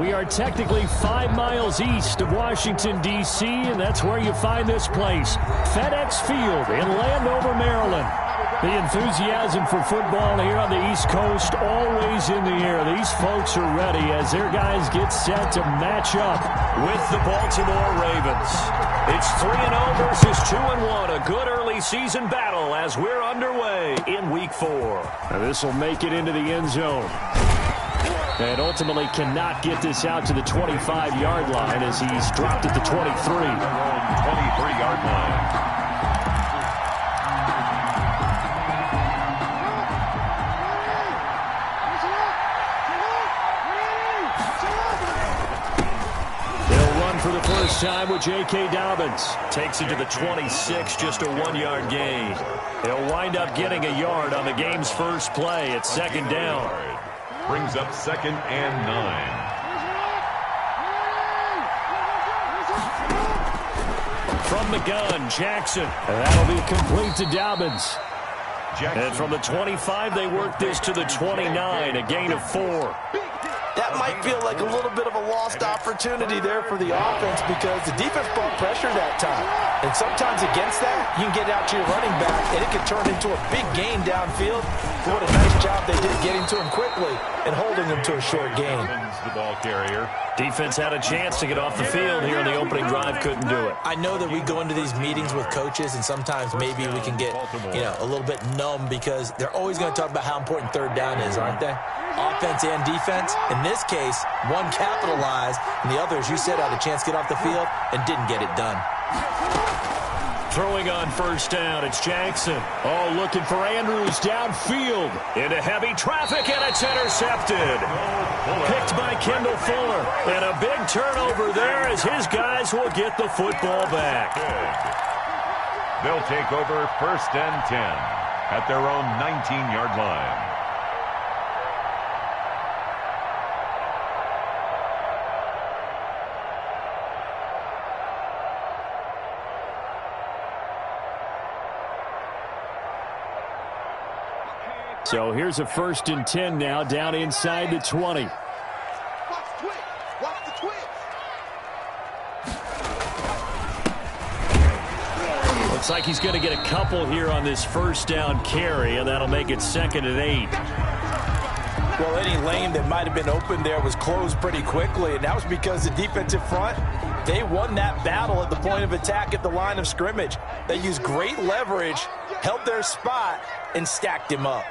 We are technically 5 miles east of Washington, D.C., and that's where you find this place, FedEx Field in Landover, Maryland. The enthusiasm for football here on the East Coast always in the air. These folks are ready as their guys get set to match up with the Baltimore Ravens. It's 3-0 versus 2-1, a good early season battle as we're underway in Week 4. Now this will make it into the end zone. And ultimately cannot get this out to the 25-yard line as he's dropped at the 23. 23-yard line. For the first time with J.K. Dobbins. Takes it to the 26, just a 1-yard gain. He'll wind up getting a yard on the game's first play at second down. Brings up 2nd and 9. From the gun, Jackson. And that'll be complete to Dobbins. And from the 25, they work this to the 29, a gain of 4. That might feel like a little bit of a lost opportunity there for the offense because the defense brought pressure that time. And sometimes against that, you can get out to your running back, and it can turn into a big gain downfield. What a nice job they did getting to him quickly and holding him to a short gain. The ball carrier. Defense had a chance to get off the field here in the opening drive, couldn't do it. I know that we go into these meetings with coaches, and sometimes maybe we can get, a little bit numb because they're always going to talk about how important third down is, aren't they? Offense and defense. In this case, one capitalized, and the other, as you said, had a chance to get off the field and didn't get it done. Throwing on first down, it's Jackson. Oh, looking for Andrews downfield. Into heavy traffic, and it's intercepted. Picked by Kendall Fuller. And a big turnover there as his guys will get the football back. They'll take over 1st and 10 at their own 19-yard line. So here's a 1st and 10 now, down inside the 20. Looks like he's going to get a couple here on this first down carry, and that'll make it 2nd and 8. Well, any lane that might have been open there was closed pretty quickly, and that was because the defensive front, they won that battle at the point of attack at the line of scrimmage. They used great leverage, held their spot, and stacked him up.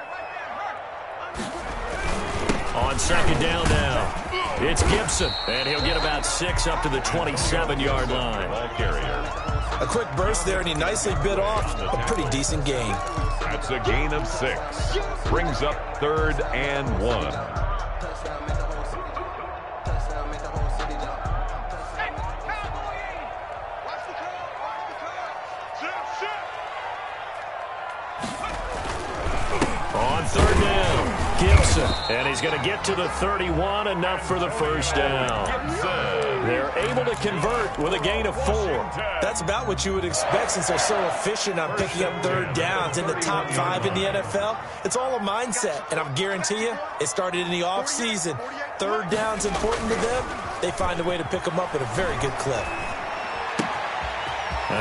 On 2nd down now, it's Gibson, and he'll get about 6 up to the 27-yard line. Ball carrier. A quick burst there, and he nicely bit off a pretty decent gain. That's a gain of 6. Brings up 3rd and 1. On 3rd down, Gibson. And he's going to get to the 31, enough for the first down. They're able to convert with a gain of 4. That's about what you would expect since they're so efficient on picking up 3rd downs in the top 5 in the NFL. It's all a mindset, and I guarantee you it started in the offseason. 3rd down's important to them. They find a way to pick them up at a very good clip.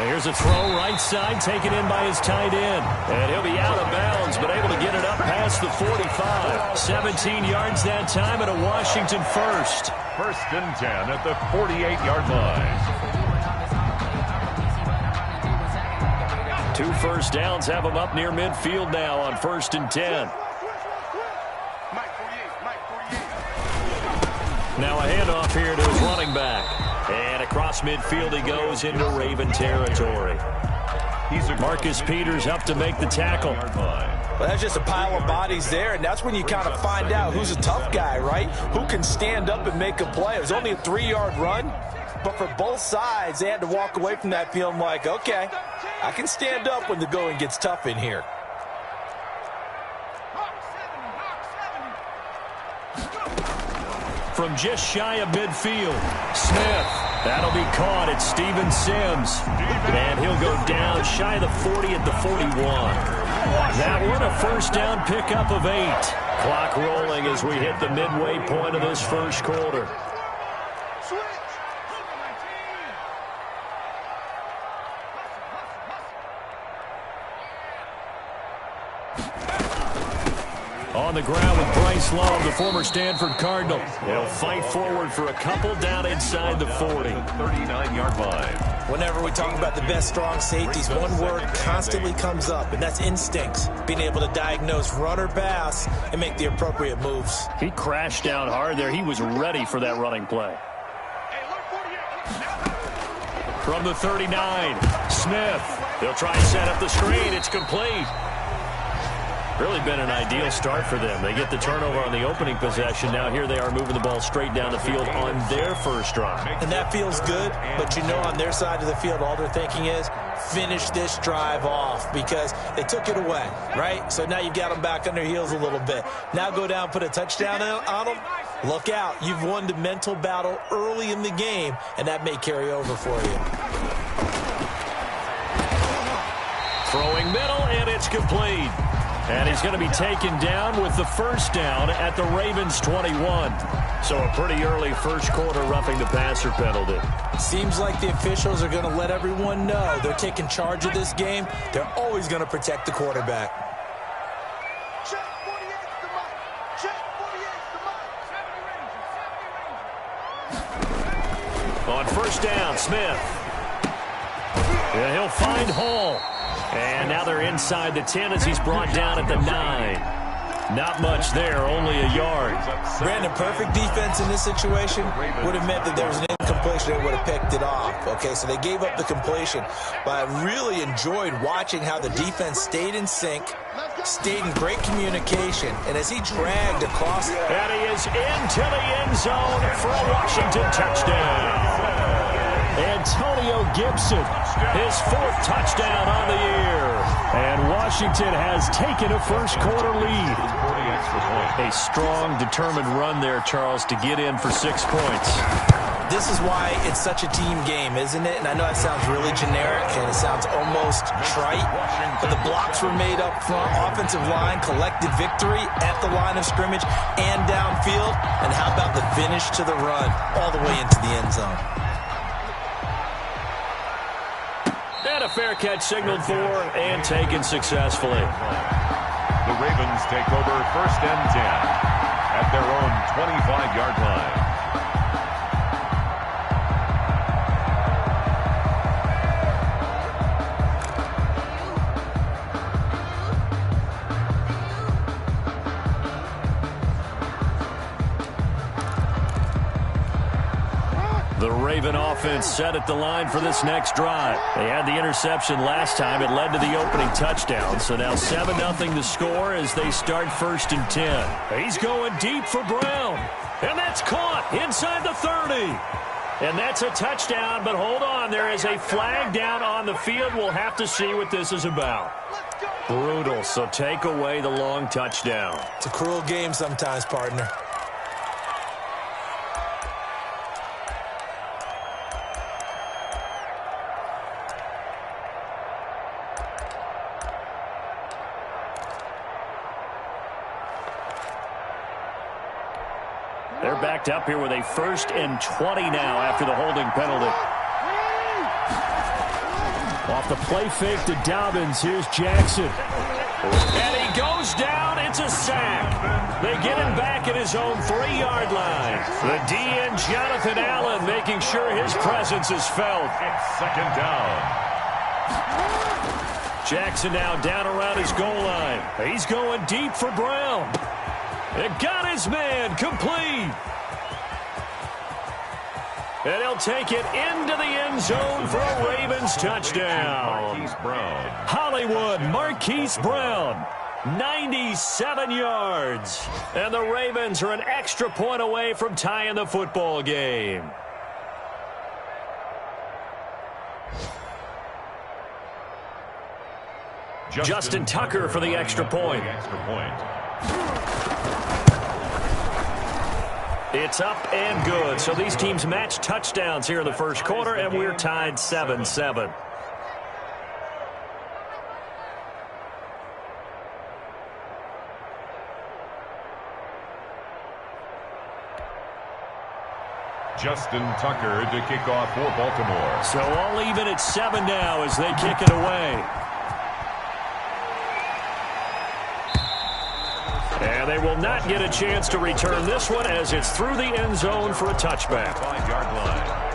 Here's a throw right side, taken in by his tight end. And he'll be out of bounds, but able to get it up past the 45. 17 yards that time and a Washington first. 1st and 10 at the 48-yard line. 2 first downs have him up near midfield now on 1st and 10. Now a handoff here to his running back. And across midfield he goes into Raven territory. Marcus Peters up to make the tackle. Well, that's just a pile of bodies there, and that's when you kind of find out who's a tough guy, right? Who can stand up and make a play. It was only a 3-yard run, but for both sides, they had to walk away from that feeling like, okay, I can stand up when the going gets tough in here. From just shy of midfield, Smith. That'll be caught at Steven Sims. And he'll go down shy of the 40 at the 41. That one a first down pickup of 8. Clock rolling as we hit the midway point of this first quarter. On the ground with Bryce Love, the former Stanford Cardinal. They'll fight forward for a couple down inside the 40. 39-yard line. Whenever we talk about the best strong safeties, one word constantly comes up, and that's instincts. Being able to diagnose run or pass and make the appropriate moves. He crashed down hard there. He was ready for that running play. From the 39, Smith. They'll try and set up the screen. It's complete. Really been an ideal start for them. They get the turnover on the opening possession. Now here they are moving the ball straight down the field on their first drive. And that feels good, but you know on their side of the field, all they're thinking is finish this drive off because they took it away, right? So now you've got them back on their heels a little bit. Now go down, put a touchdown on them. Look out. You've won the mental battle early in the game, and that may carry over for you. Throwing middle, and it's complete. And he's going to be taken down with the first down at the Ravens' 21. So a pretty early first quarter roughing the passer penalty. Seems like the officials are going to let everyone know they're taking charge of this game. They're always going to protect the quarterback. On first down, Smith. Yeah, he'll find Hall. And now they're inside the 10 as he's brought down at the 9. Not much there, only a yard. Brandon, perfect defense in this situation would have meant that there was an incompletion. They would have picked it off. Okay, so they gave up the completion. But I really enjoyed watching how the defense stayed in sync, stayed in great communication, and as he dragged across. And he is into the end zone for a Washington touchdown. Antonio Gibson, his 4th touchdown on the year. And Washington has taken a first quarter lead. A strong, determined run there, Charles, to get in for 6 points. This is why it's such a team game, isn't it? And I know that sounds really generic and it sounds almost trite, but the blocks were made up front, offensive line, collected victory at the line of scrimmage and downfield. And how about the finish to the run all the way into the end zone? And a fair catch signaled for and taken successfully. The Ravens take over first and 10 at their own 25-yard line. The Raven offense set at the line for this next drive. They had the interception last time. It led to the opening touchdown. So now 7-0 to score as they start first and 10. He's going deep for Brown. And that's caught inside the 30. And that's a touchdown, but hold on. There is a flag down on the field. We'll have to see what this is about. Brutal, so take away the long touchdown. It's a cruel game sometimes, partner. They're backed up here with a 1st and 20 now after the holding penalty. Off the play fake to Dobbins. Here's Jackson. And he goes down. It's a sack. They get him back at his own 3-yard line. The DN, Jonathan Allen, making sure his presence is felt. It's second down. Jackson now down around his goal line. He's going deep for Brown. It got his man complete. And he'll take it into the end zone for a Ravens touchdown. Marquise Brown. Hollywood, Marquise Brown, 97 yards. And the Ravens are an extra point away from tying the football game. Justin Tucker for the extra point. It's up and good. So these teams match touchdowns here in the first quarter, and we're tied 7-7. Justin Tucker to kick off for Baltimore. So all even at 7 now as they kick it away. And they will not get a chance to return this one as it's through the end zone for a touchback. 5-yard line.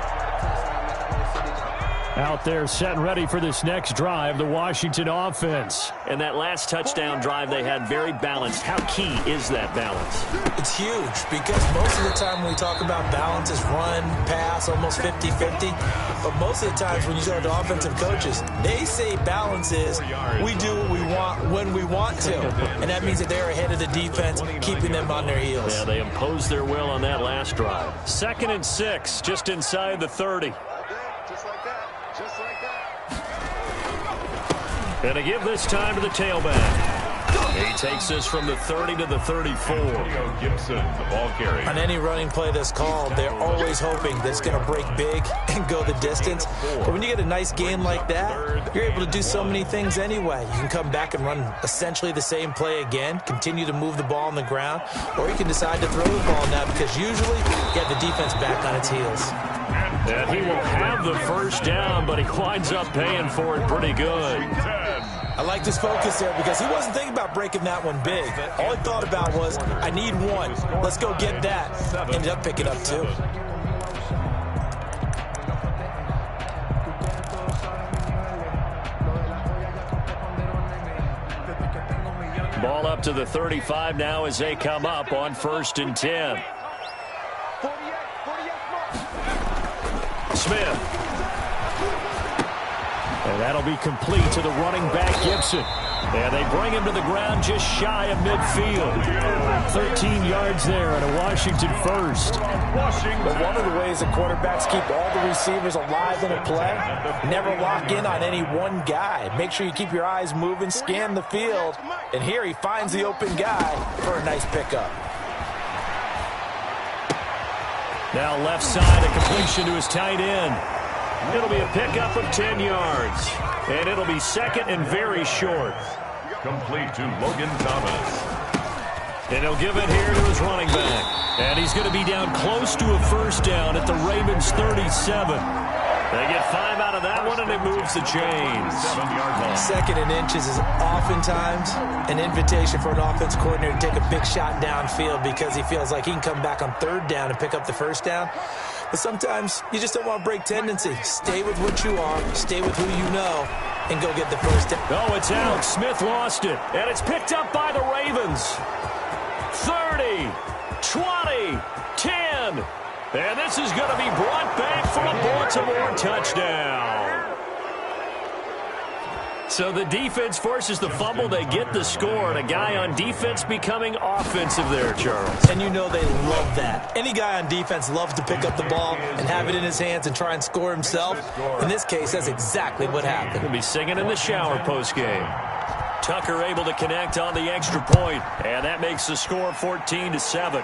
Out there set and ready for this next drive, the Washington offense. And that last touchdown drive they had very balanced. How key is that balance? It's huge because most of the time when we talk about balance is run, pass, almost 50-50. But most of the times when you talk to offensive coaches, they say balance is we do what we want when we want to. And that means that they're ahead of the defense, keeping them on their heels. Yeah, they imposed their will on that last drive. 2nd and 6, just inside the 30. And to give this time to the tailback. He takes this from the 30 to the 34. Gibson, the ball carrier. On any running play that's called, they're always hoping that it's going to break big and go the distance. But when you get a nice game like that, you're able to do so many things anyway. You can come back and run essentially the same play again, continue to move the ball on the ground, or you can decide to throw the ball now because usually you have the defense back on its heels. And he will have the first down, but he winds up paying for it pretty good. I like this focus there because he wasn't thinking about breaking that one big. All he thought about was, I need one. Let's go get that. Ended up picking up 2. Ball up to the 35 now as they come up on 1st and 10. Smith. And that'll be complete to the running back, Gibson. And they bring him to the ground just shy of midfield. 13 yards there and a Washington first. But one of the ways the quarterbacks keep all the receivers alive in a play, never lock in on any one guy. Make sure you keep your eyes moving, scan the field. And here he finds the open guy for a nice pickup. Now left side, a completion to his tight end. It'll be a pickup of 10 yards. And it'll be 2nd and very short. Complete to Logan Thomas. And he'll give it here to his running back. And he's going to be down close to a first down at the Ravens' 37. They get 5 out of that one, and it moves the chains. 7-yard line. 2nd and inches is oftentimes an invitation for an offense coordinator to take a big shot downfield because he feels like he can come back on 3rd down and pick up the first down. But sometimes you just don't want to break tendency. Stay with what you are, stay with who you know, and go get the first down. Oh, it's out. Smith lost it. And it's picked up by the Ravens. 30, 20, 10. And this is going to be brought back for a Baltimore touchdown. So the defense forces the fumble. They get the score. And a guy on defense becoming offensive there, Charles. And you know they love that. Any guy on defense loves to pick up the ball and have it in his hands and try and score himself. In this case, that's exactly what happened. He'll be singing in the shower postgame. Tucker able to connect on the extra point. And that makes the score 14-7.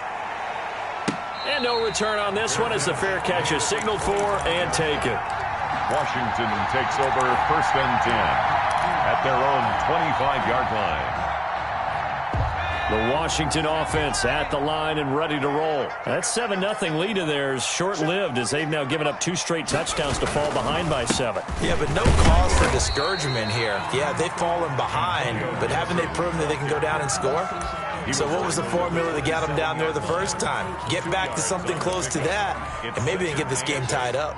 And no return on this one as the fair catch is signaled for and taken. Washington takes over 1st and 10 at their own 25-yard line. The Washington offense at the line and ready to roll. That 7-0 lead of theirs short-lived as they've now given up 2 straight touchdowns to fall behind by 7. Yeah, but no cause for discouragement here. Yeah, they've fallen behind, but haven't they proven that they can go down and score? So what was the formula that got them down there the first time? Get back to something close to that, and maybe they can get this game tied up.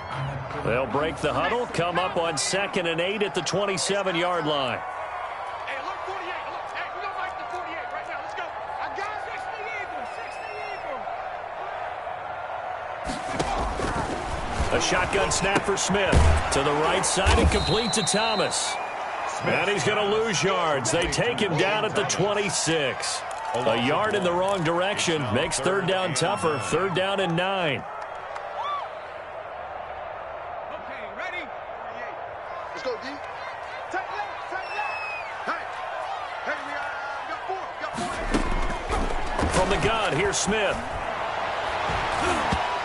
They'll break the huddle, come up on 2nd and 8 at the 27-yard line. Hey, look, 48. Look, hey, we're going to march to 48 right now. Let's go. I got 60 even. 60 even. A shotgun snap for Smith. To the right side and complete to Thomas. And he's going to lose yards. They take him down at the 26. A yard in the wrong direction makes 3rd down tougher. 3rd down and 9. Okay, ready? 48. Let's go, D. Take left. Hey, we got 4. From the gun, here's Smith.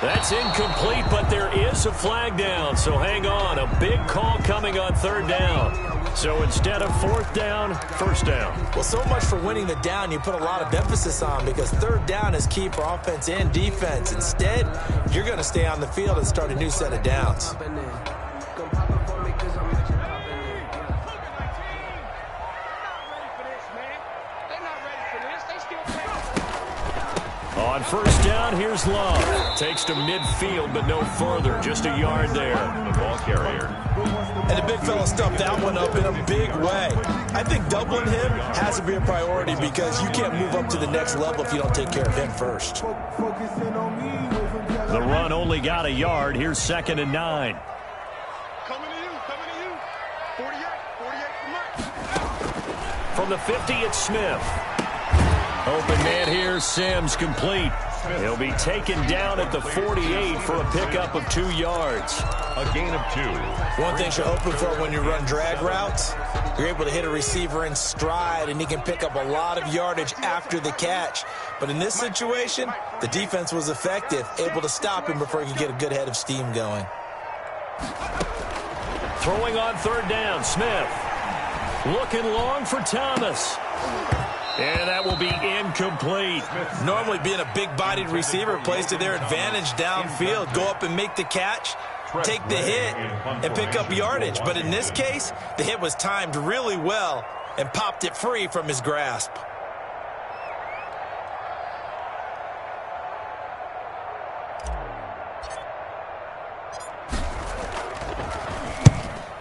That's incomplete, but there is a flag down, so hang on. A big call coming on third down. So instead of fourth down, first down. Well, so much for winning the down you put a lot of emphasis on, because third down is key for offense and defense. Instead, you're going to stay on the field and start a new set of downs. On first down, here's Love. Takes to midfield, but no further. Just a yard there. The ball carrier. And the big fella stuffed that one up in a big way. I think doubling him has to be a priority, because you can't move up to the next level if you don't take care of him first. The run only got a yard. Here's 2nd and 9. Coming to you. 48 for From the 50, it's Smith. Open man here, Sims, complete. He'll be taken down at the 48 for a pickup of 2 yards. A gain of 2. One thing you're hoping for when you run drag routes, you're able to hit a receiver in stride, and he can pick up a lot of yardage after the catch. But in this situation, the defense was effective, able to stop him before he could get a good head of steam going. Throwing on third down, Smith. Looking long for Thomas. And that will be incomplete. Normally, being a big-bodied receiver plays to their advantage downfield. Go up and make the catch, take the hit, and pick up yardage. But in this case, the hit was timed really well and popped it free from his grasp.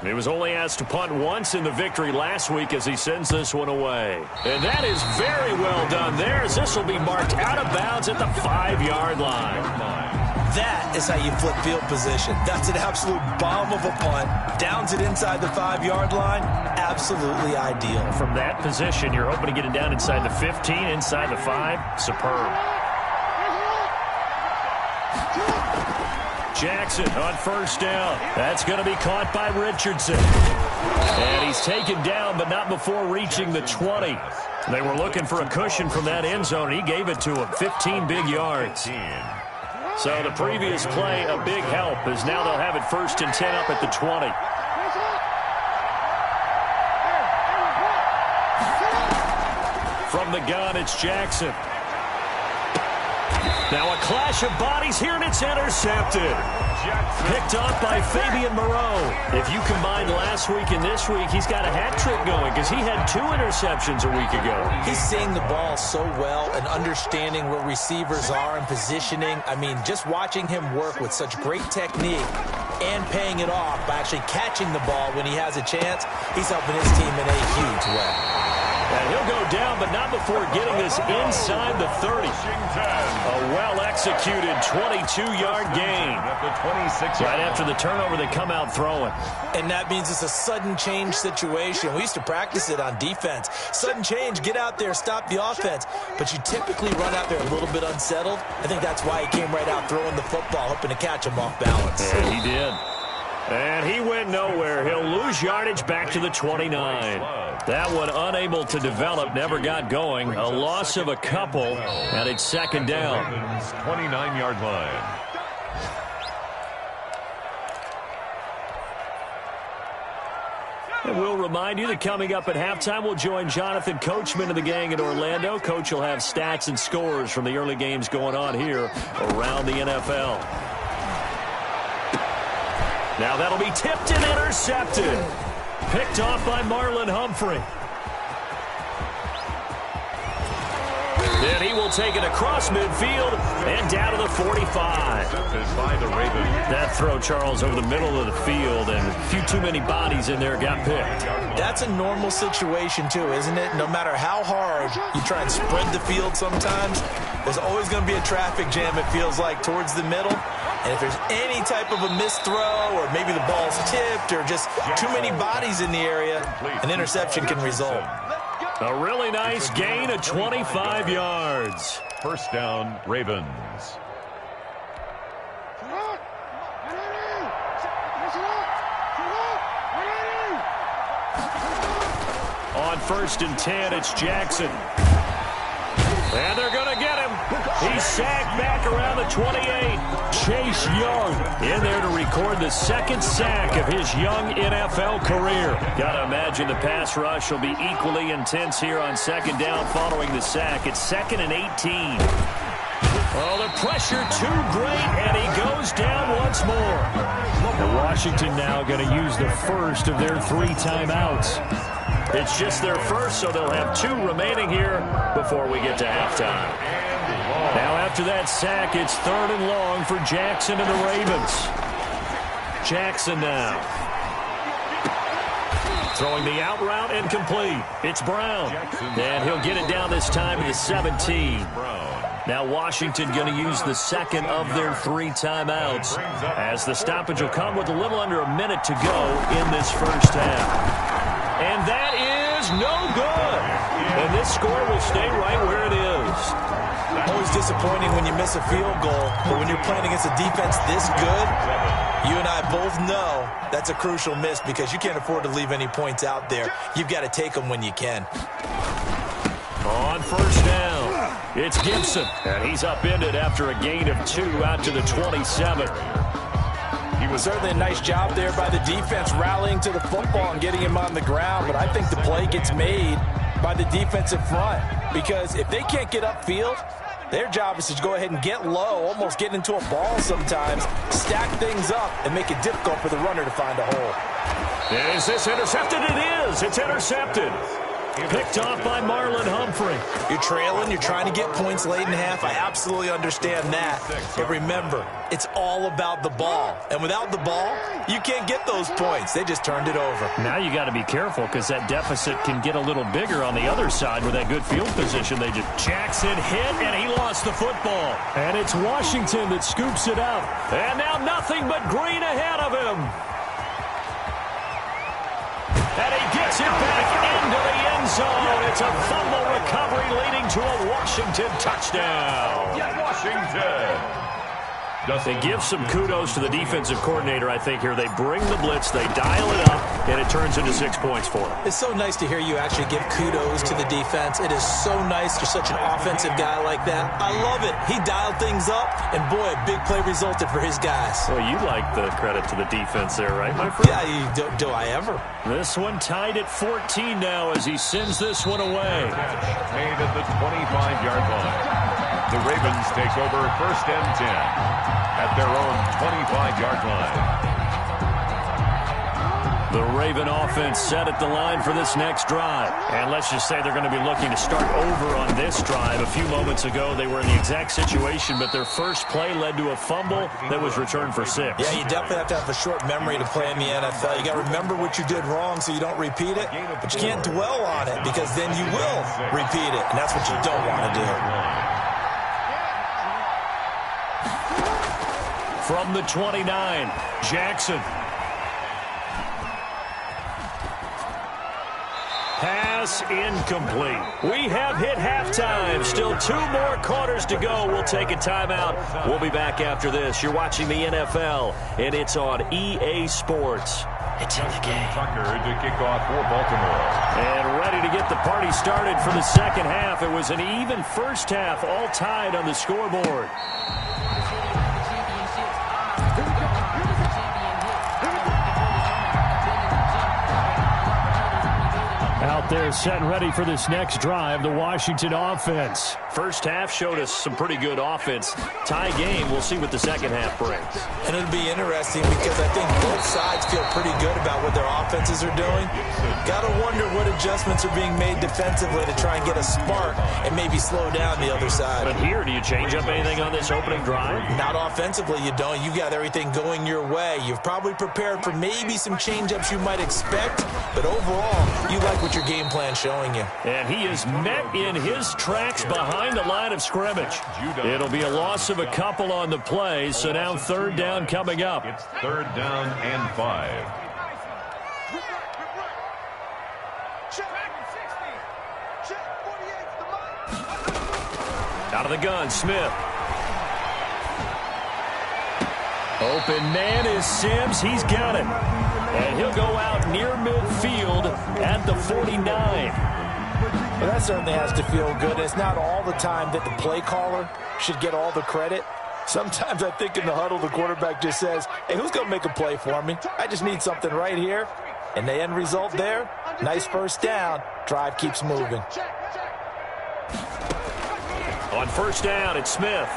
He was only asked to punt once in the victory last week as he sends this one away. And that is very well done there, as this will be marked out of bounds at the 5-yard line. That is how you flip field position. That's an absolute bomb of a punt. Downs it inside the 5-yard line. Absolutely ideal. From that position, you're hoping to get it down inside the 15, inside the 5. Superb. Jackson on first down. That's going to be caught by Richardson. And he's taken down, but not before reaching the 20. They were looking for a cushion from that end zone, and he gave it to him. 15 big yards. So the previous play, a big help, as now they'll have it 1st and 10 up at the 20. From the gun, it's Jackson. Now a clash of bodies here, and it's intercepted. Picked off by Fabian Moreau. If you combine last week and this week, he's got a hat trick going, because he had 2 interceptions a week ago. He's seeing the ball so well and understanding where receivers are and positioning. I mean, just watching him work with such great technique and paying it off by actually catching the ball when he has a chance, he's helping his team in a huge way. And he'll go down, but not before getting this inside the 30. A well-executed 22-yard gain. Right after the turnover, they come out throwing. And that means it's a sudden change situation. We used to practice it on defense. Sudden change, get out there, stop the offense. But you typically run out there a little bit unsettled. I think that's why he came right out throwing the football, hoping to catch him off balance. And he did. And he went nowhere. He'll lose yardage back to the 29. That one unable to develop, never got going. A loss of a couple, and it's 2nd down. 29-yard line. And we'll remind you that coming up at halftime, we'll join Jonathan Coachman of the gang in Orlando. Coach will have stats and scores from the early games going on here around the NFL. Now that'll be tipped and intercepted. Picked off by Marlon Humphrey. Then he will take it across midfield and down to the 45. By the Ravens. That throw, Charles, over the middle of the field, and a few too many bodies in there got picked. That's a normal situation, too, isn't it? No matter how hard you try and spread the field sometimes, there's always going to be a traffic jam, it feels like, towards the middle. And if there's any type of a missed throw, or maybe the ball's tipped, or just too many bodies in the area, an interception can result. A really nice gain of 25 yards. First down, Ravens. On 1st and 10, it's Jackson. And they're going to get him. He's sacked back around the 28. Chase Young in there to record the second sack of his young NFL career. Got to imagine the pass rush will be equally intense here on second down following the sack. It's 2nd and 18. Oh, the pressure too great, and he goes down once more. And Washington now going to use the first of their 3 timeouts. It's just their first, so they'll have 2 remaining here before we get to halftime. Now after that sack, it's 3rd and long for Jackson and the Ravens. Jackson now. Throwing the out route and complete. It's Brown. And he'll get it down this time to the 17. Now Washington going to use the second of their 3 timeouts, as the stoppage will come with a little under a minute to go in this first half. And that is no good. And this score will stay right where it is. Always disappointing when you miss a field goal, but when you're playing against a defense this good, you and I both know that's a crucial miss because you can't afford to leave any points out there. You've got to take them when you can. On first down, it's Gibson, and he's upended after a gain of 2 out to the 27. He was certainly a nice job there by the defense rallying to the football and getting him on the ground, but I think the play gets made by the defensive front because if they can't get upfield, their job is to go ahead and get low, almost get into a ball sometimes, stack things up, and make it difficult for the runner to find a hole. Is this intercepted? It is. It's intercepted. Picked off by Marlon Humphrey. You're trailing. You're trying to get points late in half. I absolutely understand that. But remember, it's all about the ball. And without the ball, you can't get those points. They just turned it over. Now you got to be careful because that deficit can get a little bigger on the other side with that good field position. Jackson hit, and he lost the football. And it's Washington that scoops it up. And now nothing but green ahead of him. And he gets it back into the end zone. It's a fumble recovery leading to a Washington touchdown. Washington. They give some kudos to the defensive coordinator, I think, here. They bring the blitz, they dial it up, and it turns into 6 points for them. It's so nice to hear you actually give kudos to the defense. It is so nice. You're such an offensive guy like that. I love it. He dialed things up, and boy, a big play resulted for his guys. Well, you like the credit to the defense there, right, my friend? Yeah, do I ever? This one tied at 14 now as he sends this one away. Made at the 25-yard line. The Ravens take over 1st and 10 at their own 25-yard line. The Raven offense set at the line for this next drive. And let's just say they're going to be looking to start over on this drive. A few moments ago, they were in the exact situation, but their first play led to a fumble that was returned for 6. Yeah, you definitely have to have a short memory to play in the NFL. You got to remember what you did wrong so you don't repeat it, but you can't dwell on it because then you will repeat it, and that's what you don't want to do. From the 29, Jackson. Pass incomplete. We have hit halftime. Still 2 more quarters to go. We'll take a timeout. We'll be back after this. You're watching the NFL, and it's on EA Sports. It's in the game. Tucker to kick off for Baltimore. And ready to get the party started for the second half. It was an even first half, all tied on the scoreboard. Out there set and ready for this next drive, the Washington offense. First half showed us some pretty good offense. Tie game, we'll see what the second half brings. And it'll be interesting because I think both sides feel pretty good about what their offenses are doing. Got to wonder what adjustments are being made defensively to try and get a spark and maybe slow down the other side. But here, do you change up anything on this opening drive? Not offensively, you don't. You got everything going your way. You've probably prepared for maybe some change-ups you might expect, but overall, you like what your game plan showing you. And he is met in his tracks behind the line of scrimmage. It'll be a loss of a couple on the play, so now 3rd down coming up. It's 3rd down and 5. Out of the gun, Smith. Open man is Sims. He's got it. And he'll go out near midfield at the 49. Well, that certainly has to feel good. It's not all the time that the play caller should get all the credit. Sometimes I think in the huddle, the quarterback just says, hey, who's going to make a play for me? I just need something right here. And the end result there, nice first down. Drive keeps moving. On first down, it's Smith.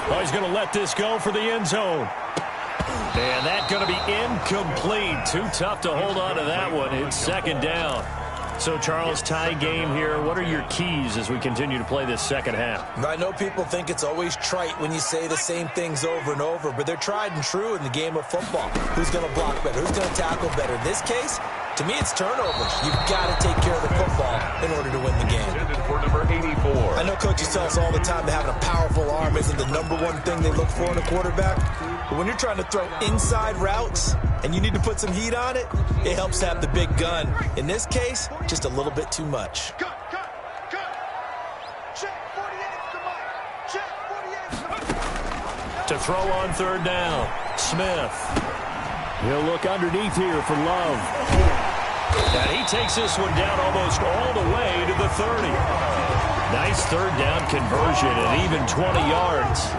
Oh, he's going to let this go for the end zone. And that's going to be incomplete. Too tough to hold on to that one. It's second down. So, Charles, tie game here. What are your keys as we continue to play this second half? I know people think it's always trite when you say the same things over and over, but they're tried and true in the game of football. Who's going to block better? Who's going to tackle better? In this case, to me, it's turnovers. You've got to take care of the football in order to win the game. For number 84. I know coaches tell us all the time that having a powerful arm isn't the number one thing they look for in a quarterback. But when you're trying to throw inside routes and you need to put some heat on it, it helps to have the big gun. In this case, just a little bit too much. Cut. Check 48 to Mike. Check 48 to Mike. To throw on third down, Smith. He'll look underneath here for Love. And he takes this one down almost all the way to the 30. Nice third down conversion and even 20 yards.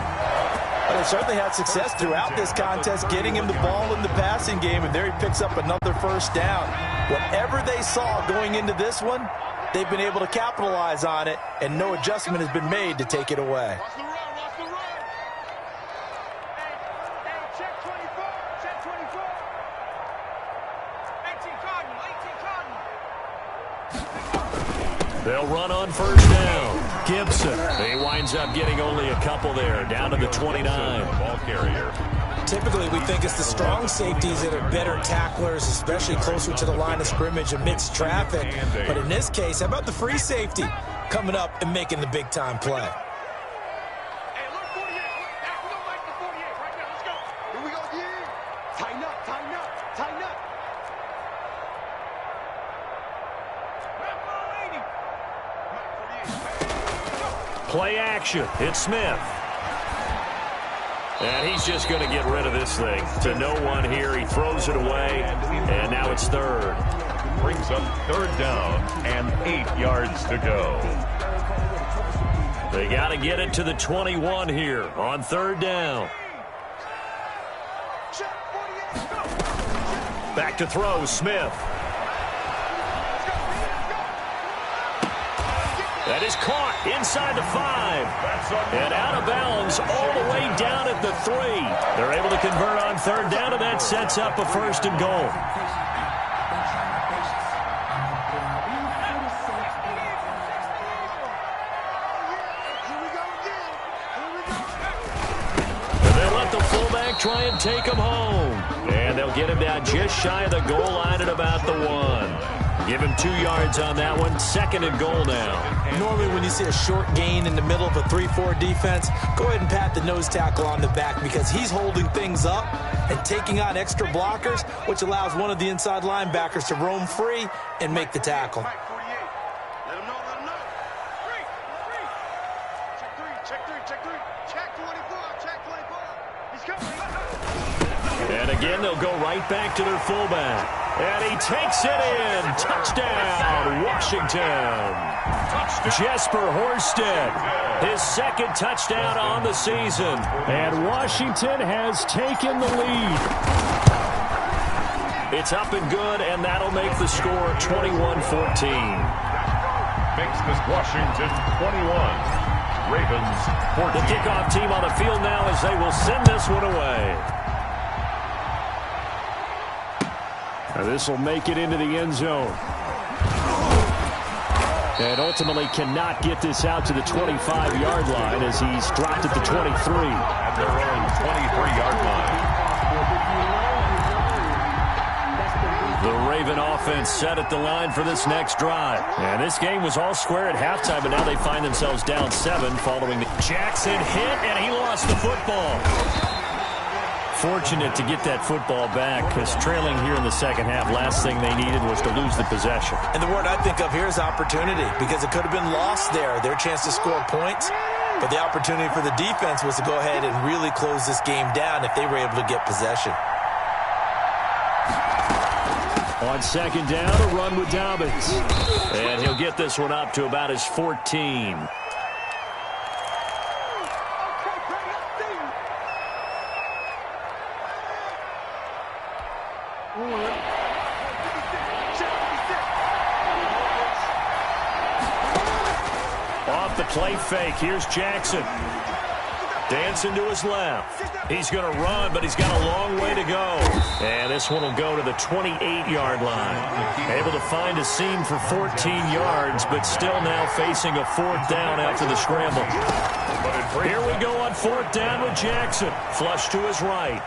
Well, they certainly had success throughout this contest getting him the ball in the passing game, and there he picks up another first down. Whatever they saw going into this one, they've been able to capitalize on it, and no adjustment has been made to take it away. Watch the run. Hey, check 24. Check 24. 18 Cardinal. They'll run on first down. Gibson. He winds up getting only a couple there, down to the 29. Ball carrier. Typically, we think it's the strong safeties that are better tacklers, especially closer to the line of scrimmage amidst traffic. But in this case, how about the free safety coming up and making the big-time play? Hey, look, 48. Look, we don't like the 48 right now. Let's go. Here we go again. Tighten up. Play action. It's Smith. And he's just going to get rid of this thing. To no one here. He throws it away. And now it's third. Brings up third down and 8 yards to go. They got to get it to the 21 here on third down. Back to throw, Smith. That is caught inside the 5. And out of bounds all the way down at the 3. They're able to convert on third down, and that sets up a first and goal. And they let the fullback try and take him home. And they'll get him down just shy of the goal line at about the 1. Give him 2 yards on that one. Second and goal now. Normally when you see a short gain in the middle of a 3-4 defense, go ahead and pat the nose tackle on the back because he's holding things up and taking on extra blockers, which allows one of the inside linebackers to roam free and make the tackle. Mike 48. Let him know. Check 3. Check 24. He's coming. And again, they'll go right back to their fullback. And he takes it in. Touchdown, Washington. Jesper Horsted, his second touchdown on the season. And Washington has taken the lead. It's up and good, and that'll make the score 21-14. Makes this Washington 21. Ravens 14. The kickoff team on the field now as they will send this one away. Now this will make it into the end zone. And ultimately cannot get this out to the 25-yard line as he's dropped at the 23. At their own 23-yard line. The Raven offense set at the line for this next drive. And this game was all square at halftime, but now they find themselves down 7 following the Jackson hit, and he lost the football. Fortunate to get that football back because trailing here in the second half, last thing they needed was to lose the possession. And the word I think of here is opportunity because it could have been lost there, their chance to score points. But the opportunity for the defense was to go ahead and really close this game down if they were able to get possession. On second down, a run with Dobbins. And he'll get this one up to about his 14. Off the play fake, here's Jackson. Dancing to his left. He's going to run, but he's got a long way to go. And this one will go to the 28-yard line. Able to find a seam for 14 yards, but still now facing a fourth down after the scramble. Here we go on fourth down with Jackson. Flush to his right.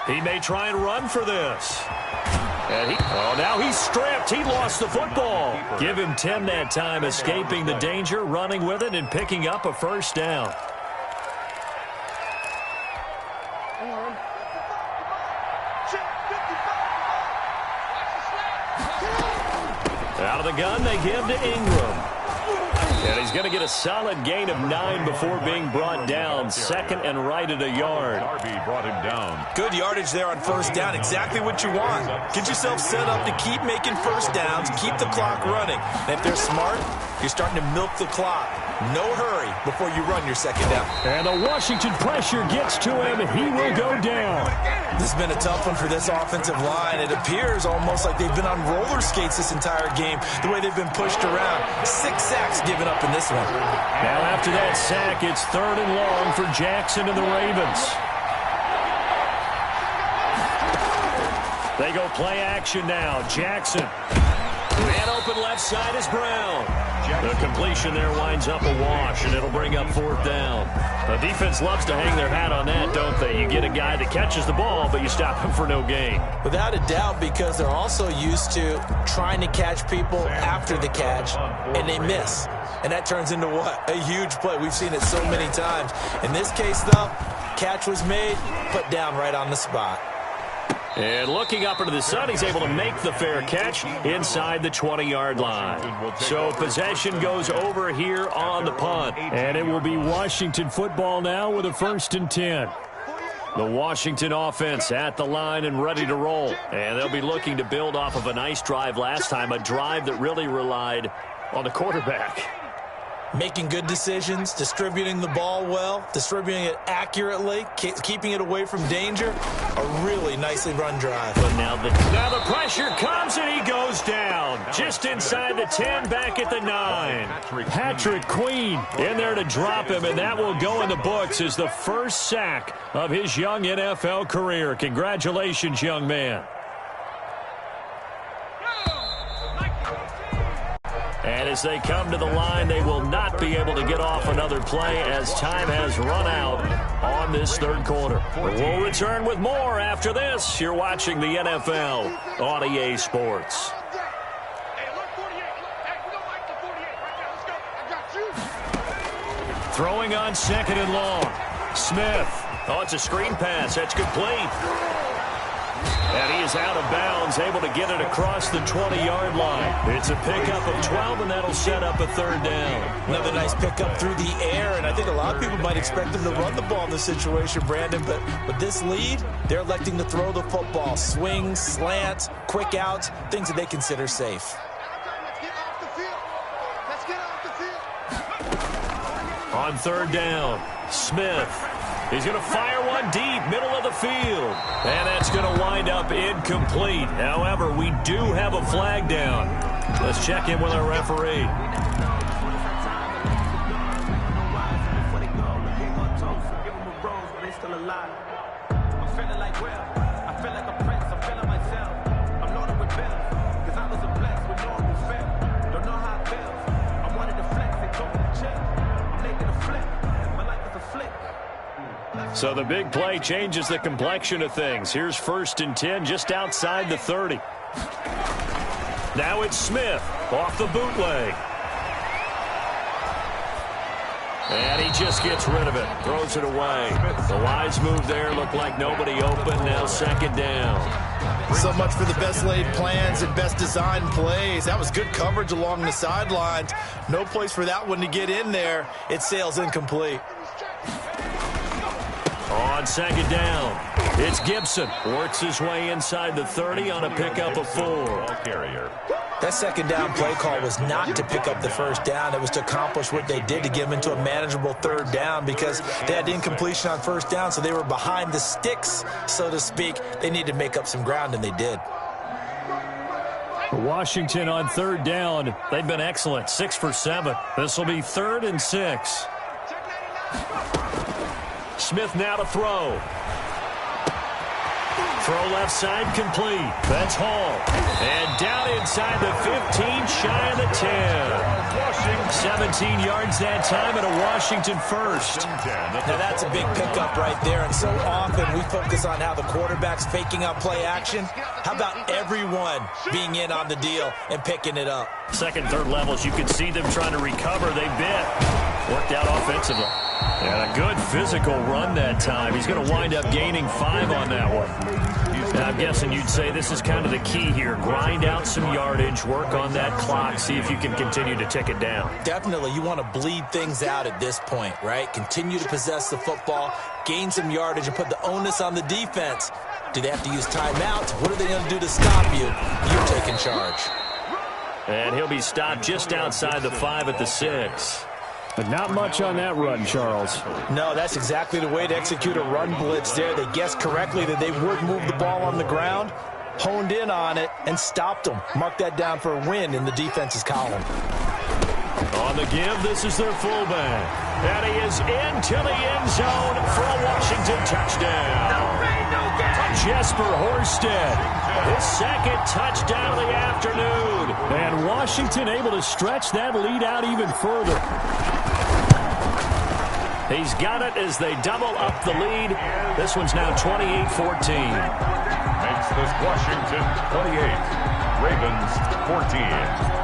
He may try and run for this. And now he's stripped. He lost the football. Give him 10 that time, escaping the danger, running with it, and picking up a first down. Out of the gun, they give to Ingram. And he's going to get a solid gain of 9 before being brought down. Second and right at a yard. Darby brought him down. Good yardage there on first down. Exactly what you want. Get yourself set up to keep making first downs, keep the clock running. And if they're smart, you're starting to milk the clock. No hurry before you run your second down. And the Washington pressure gets to him, and he will go down. This has been a tough one for this offensive line. It appears almost like they've been on roller skates this entire game, the way they've been pushed around. 6 sacks given up in this one. Now after that sack, it's third and long for Jackson and the Ravens. They go play action now. Jackson. Man open left side is Brown. The completion there winds up a wash, and it'll bring up fourth down. The defense loves to hang their hat on that, don't they? You get a guy that catches the ball, but you stop him for no gain. Without a doubt, because they're also used to trying to catch people after the catch, and they miss. And that turns into what? A huge play. We've seen it so many times. In this case, though, catch was made, put down right on the spot. And looking up into the sun, he's able to make the fair catch inside the 20-yard line. So possession goes over here on the punt. And it will be Washington football now with a first and 10. The Washington offense at the line and ready to roll. And they'll be looking to build off of a nice drive last time, a drive that really relied on the quarterback. Making good decisions, distributing the ball well, distributing it accurately, keeping it away from danger. A really nicely run drive. But now the pressure comes and he goes down. Just inside the 10, back at the 9. Patrick Queen in there to drop him, and that will go in the books as the first sack of his young NFL career. Congratulations, young man. And as they come to the line, they will not be able to get off another play as time has run out on this third quarter. We'll return with more after this. You're watching the NFL on EA Sports. Throwing on second and long. Smith. Oh, it's a screen pass. That's complete. And he is out of bounds, able to get it across the 20-yard line. It's a pickup of 12, and that'll set up a third down. Another nice pickup through the air, and I think a lot of people might expect them to run the ball in this situation, Brandon, but with this lead, they're electing to throw the football. Swings, slants, quick outs, things that they consider safe. On third down, Smith. He's going to fire one deep, middle of the field. And that's going to wind up incomplete. However, we do have a flag down. Let's check in with our referee. So the big play changes the complexion of things. Here's first and 10 just outside the 30. Now it's Smith off the bootleg. And he just gets rid of it, throws it away. The wise move there, looked like nobody open. Now second down. So much for the best laid plans and best designed plays. That was good coverage along the sidelines. No place for that one to get in there. It sails incomplete. On on second down. It's Gibson. Works his way inside the 30 on a pickup of 4. Carrier. That second down play call was not to pick up the first down. It was to accomplish what they did to get them into a manageable third down because they had incompletion on first down, so they were behind the sticks, so to speak. They needed to make up some ground, and they did. Washington on third down. They've been excellent, 6 for 7. This will be 3rd and 6. Smith now to throw. Throw left side complete. That's Hall. And down inside the 15, shy of the 10. 17 yards that time and a Washington first. Now that's a big pickup right there, and so often we focus on how the quarterback's faking out play action. How about everyone being in on the deal and picking it up? Second, third levels, you can see them trying to recover. They bit. Worked out offensively. And a good physical run that time. He's going to wind up gaining 5 on that one. Now, I'm guessing you'd say this is kind of the key here. Grind out some yardage, work on that clock, see if you can continue to tick it down. Definitely, you want to bleed things out at this point, right? Continue to possess the football, gain some yardage, and put the onus on the defense. Do they have to use timeouts? What are they going to do to stop you? You're taking charge. And he'll be stopped just outside the 5 at the 6. But not much on that run, Charles. No, that's exactly the way to execute a run blitz there. They guessed correctly that they would move the ball on the ground, honed in on it, and stopped them. Mark that down for a win in the defense's column. On the give, this is their fullback. And he is into the end zone for a Washington touchdown. Jesper Horsted, his second touchdown of the afternoon. And Washington able to stretch that lead out even further. He's got it as they double up the lead. This one's now 28-14. Makes this Washington 28. Ravens 14.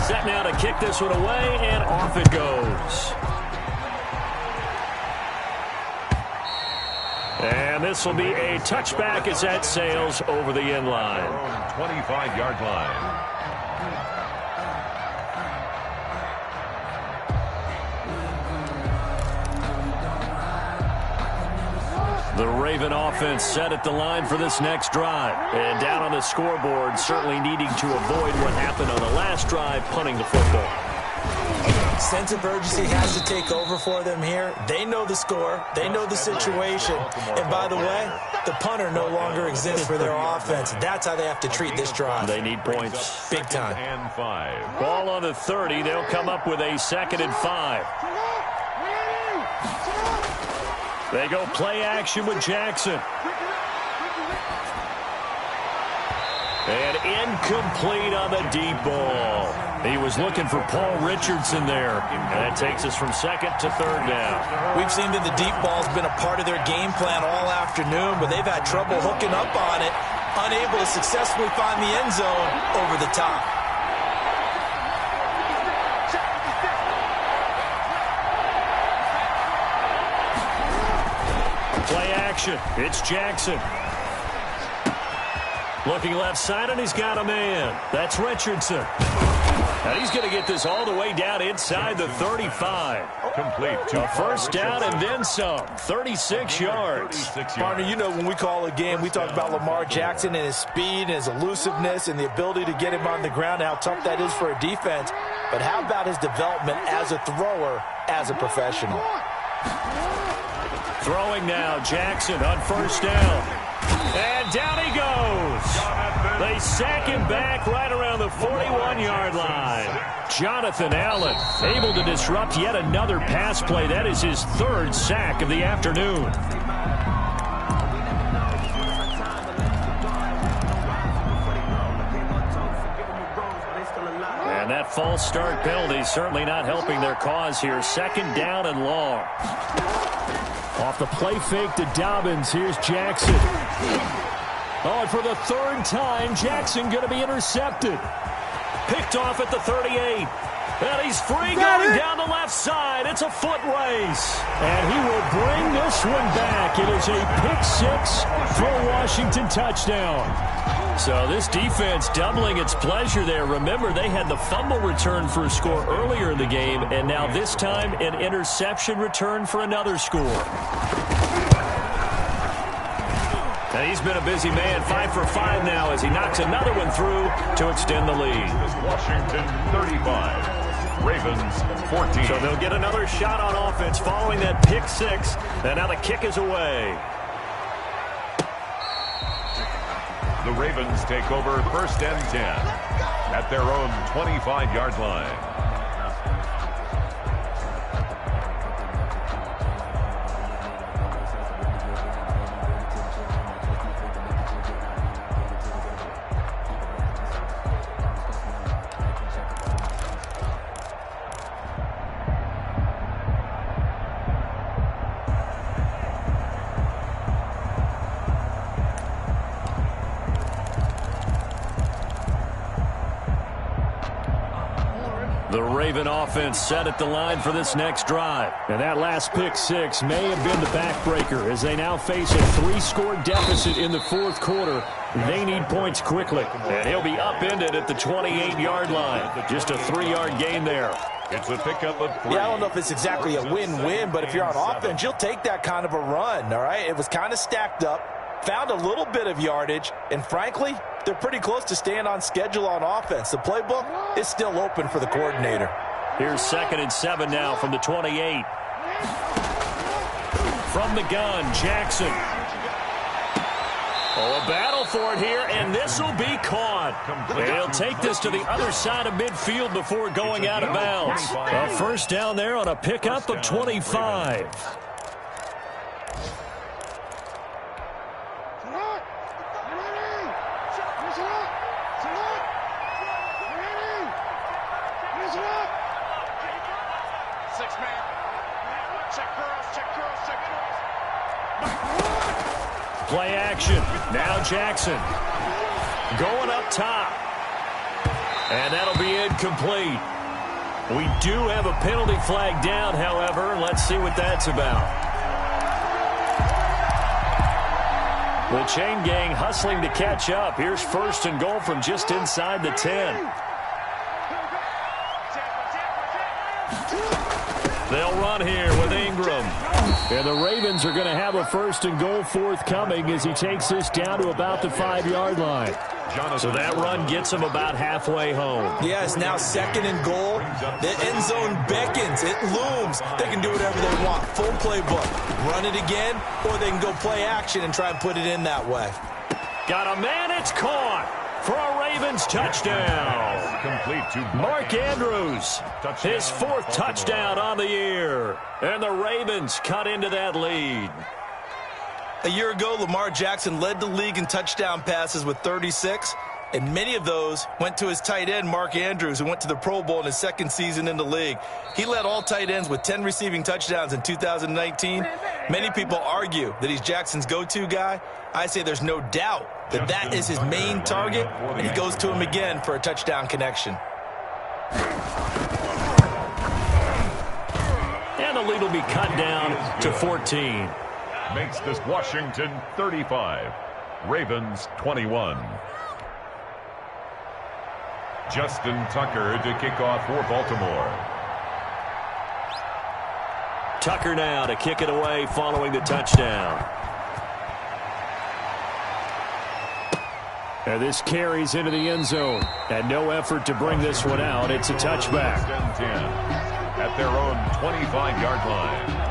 Set now to kick this one away, and off it goes. And this will be a touchback as that sails over the end line. 25-yard line. The Raven offense set at the line for this next drive. And down on the scoreboard, certainly needing to avoid what happened on the last drive, punting the football. Sense of urgency has to take over for them here. They know the score. They know the situation. And by the way, the punter no longer exists for their offense. That's how they have to treat this drive. They need points. Big time. And 5. Ball on the 30. They'll come up with a 2nd and 5. They go play action with Jackson. And incomplete on the deep ball. He was looking for Paul Richardson there. And that takes us from 2nd to 3rd down. We've seen that the deep ball's been a part of their game plan all afternoon, but they've had trouble hooking up on it, unable to successfully find the end zone over the top. Play action. It's Jackson. Looking left side, and he's got a man. That's Richardson. And he's going to get this all the way down inside the 35. Complete. A first down and then some. 36 yards. Partner, you know when we call a game, we talk about Lamar Jackson and his speed and his elusiveness and the ability to get him on the ground and how tough that is for a defense. But how about his development as a thrower, as a professional? Throwing now, Jackson on first down. And down he goes. They sack him back right around the 41-yard line. Jonathan Allen able to disrupt yet another pass play. That is his 3rd sack of the afternoon. And that false start penalty certainly not helping their cause here. 2nd down and long. Off the play fake to Dobbins. Here's Jackson. Oh, and for the 3rd time, Jackson going to be intercepted. Picked off at the 38. And he's free going down the left side. It's a foot race. And he will bring this one back. It is a pick-6 for a Washington touchdown. So this defense doubling its pleasure there. Remember, they had the fumble return for a score earlier in the game, and now this time an interception return for another score. And he's been a busy man, 5 for 5 now as he knocks another one through to extend the lead. Washington 35, Ravens 14. So they'll get another shot on offense following that pick six. And now the kick is away. The Ravens take over first and 10 at their own 25-yard line. The Raven offense set at the line for this next drive. And that last pick six may have been the backbreaker as they now face a 3-score deficit in the fourth quarter. They need points quickly. And he'll be upended at the 28-yard line. Just a 3-yard gain there. It's a pickup of 3. Yeah, I don't know if it's exactly a win-win, but if you're on offense, you'll take that kind of a run, all right? It was kind of stacked up, found a little bit of yardage, and frankly, they're pretty close to staying on schedule on offense. The playbook is still open for the coordinator. Here's 2nd and 7 now from the 28. From the gun, Jackson. Oh, a battle for it here, and this will be caught. They'll take this to the other side of midfield before going out of bounds. A first down there on a pickup of 25. Play action. Now Jackson going up top. And that'll be incomplete. We do have a penalty flag down, however. Let's see what that's about. The chain gang hustling to catch up. Here's 1st and goal from just inside the 10. They'll run here with Ingram. And the Ravens are going to have a 1st and goal forthcoming as he takes this down to about the 5-yard line. So that run gets him about halfway home. Yeah, it's now 2nd and goal. The end zone beckons. It looms. They can do whatever they want. Full playbook. Run it again, or they can go play action and try and put it in that way. Got a man. It's caught for a Ravens touchdown. Complete to Mark Andrews, his 4th touchdown on the year. And the Ravens cut into that lead. A year ago, Lamar Jackson led the league in touchdown passes with 36, and many of those went to his tight end, Mark Andrews, who went to the Pro Bowl in his 2nd season in the league. He led all tight ends with 10 receiving touchdowns in 2019. Many people argue that he's Jackson's go-to guy. I say there's no doubt that that is his main target, and he goes to him again for a touchdown connection. And the lead will be cut down to 14. makes this Washington 35, Ravens 21. Justin Tucker to kick off for Baltimore. Tucker now to kick it away following the touchdown. And this carries into the end zone. And no effort to bring this one out. It's a touchback. First and 10 at their own 25-yard line.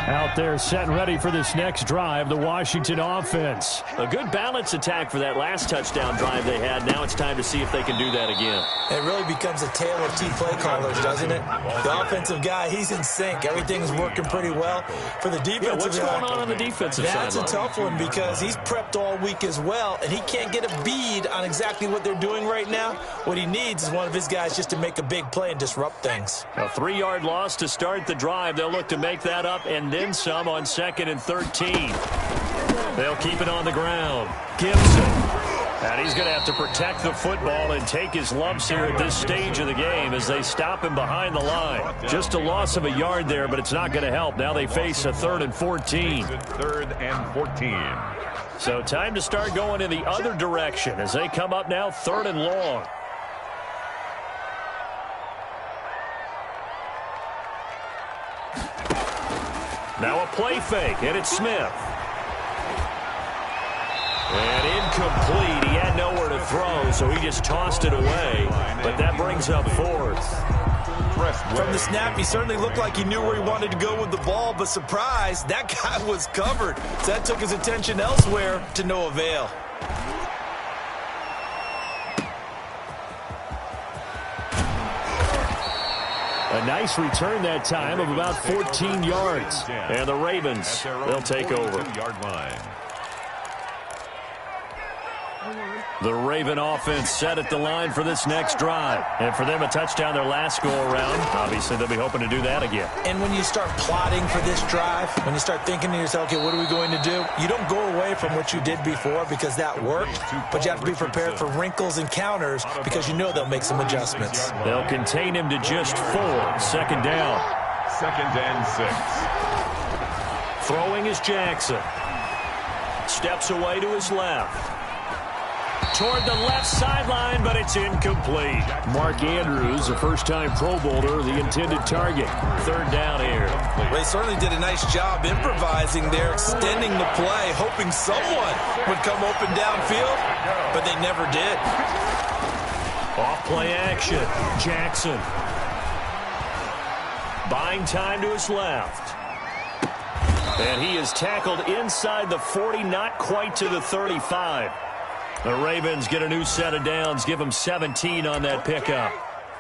Out there set and ready for this next drive, the Washington offense. A good balance attack for that last touchdown drive they had. Now it's time to see if they can do that again. It really becomes a tale of two play callers, doesn't it? The offensive guy, he's in sync. Everything's working pretty well. For the defensive what's guy, going on the defensive side? That's a tough one because he's prepped all week as well, and he can't get a bead on exactly what they're doing right now. What he needs is one of his guys just to make a big play and disrupt things. A 3-yard loss to start the drive. They'll look to make that up and then some on 2nd and 13. They'll keep it on the ground. Gibson. And he's going to have to protect the football and take his lumps here at this stage of the game as they stop him behind the line. Just a loss of a yard there, but it's not going to help. Now they face a 3rd and 14. 3rd and 14. So time to start going in the other direction as they come up now 3rd and long. Now a play fake, and it's Smith. And incomplete. He had nowhere to throw, so he just tossed it away. But that brings up fourth. From the snap, he certainly looked like he knew where he wanted to go with the ball, but surprise, that guy was covered. So that took his attention elsewhere to no avail. A nice return that time of about 14 yards. And the Ravens, they'll take over. The Raven offense set at the line for this next drive. And for them, a touchdown their last go-around. Obviously, they'll be hoping to do that again. And when you start plotting for this drive, when you start thinking to yourself, okay, what are we going to do? You don't go away from what you did before because that worked, but you have to be prepared for wrinkles and counters because you know they'll make some adjustments. They'll contain him to just 4. Second down. 2nd and 6. Throwing is Jackson. Steps away to his left. Toward the left sideline, but it's incomplete. Mark Andrews, a first-time Pro Bowler, the intended target. 3rd down here. They certainly did a nice job improvising there, extending the play, hoping someone would come open downfield, but they never did. Off-play action. Jackson. Buying time to his left. And he is tackled inside the 40, not quite to the 35. The Ravens get a new set of downs, give them 17 on that pickup.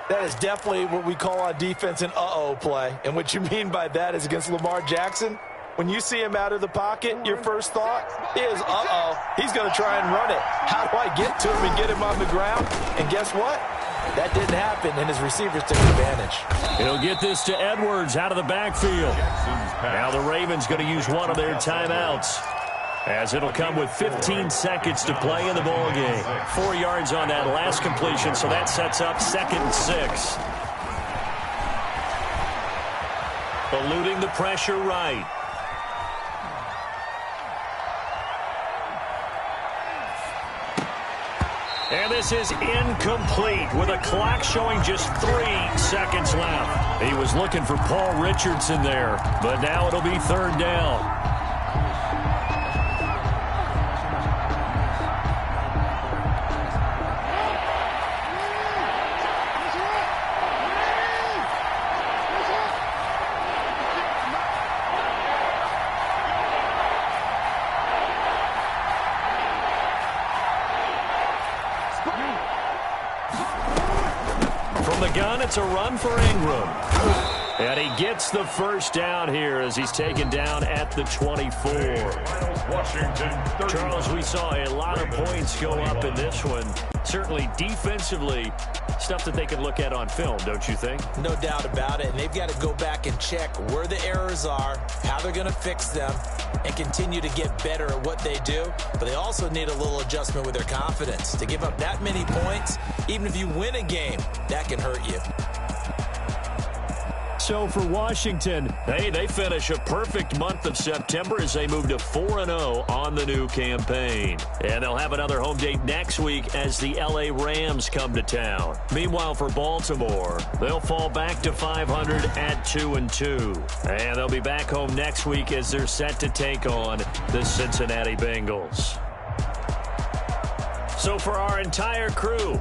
That is definitely what we call on defense an uh-oh play. And what you mean by that is against Lamar Jackson, when you see him out of the pocket, your first thought is, uh-oh, he's going to try and run it. How do I get to him and get him on the ground? And guess what? That didn't happen, and his receivers took advantage. He'll get this to Edwards out of the backfield. Now the Ravens going to use one of their timeouts, as it'll come with 15 seconds to play in the ball game. 4 yards on that last completion, so that sets up 2nd and 6. Eluding the pressure right. And this is incomplete with a clock showing just 3 seconds left. He was looking for Paul Richardson there, but now it'll be 3rd down. From the gun, it's a run for Ingram. And he gets the first down here as he's taken down at the 24. Charles, we saw a lot of points go up in this one. Certainly defensively, stuff that they can look at on film, don't you think? No doubt about it. And they've got to go back and check where the errors are, how they're going to fix them, and continue to get better at what they do. But they also need a little adjustment with their confidence. To give up that many points, even if you win a game, that can hurt you. So for Washington, hey, they finish a perfect month of September as they move to 4-0 on the new campaign. And they'll have another home date next week as the LA Rams come to town. Meanwhile, for Baltimore, they'll fall back to 500 at 2-2. And they'll be back home next week as they're set to take on the Cincinnati Bengals. So for our entire crew,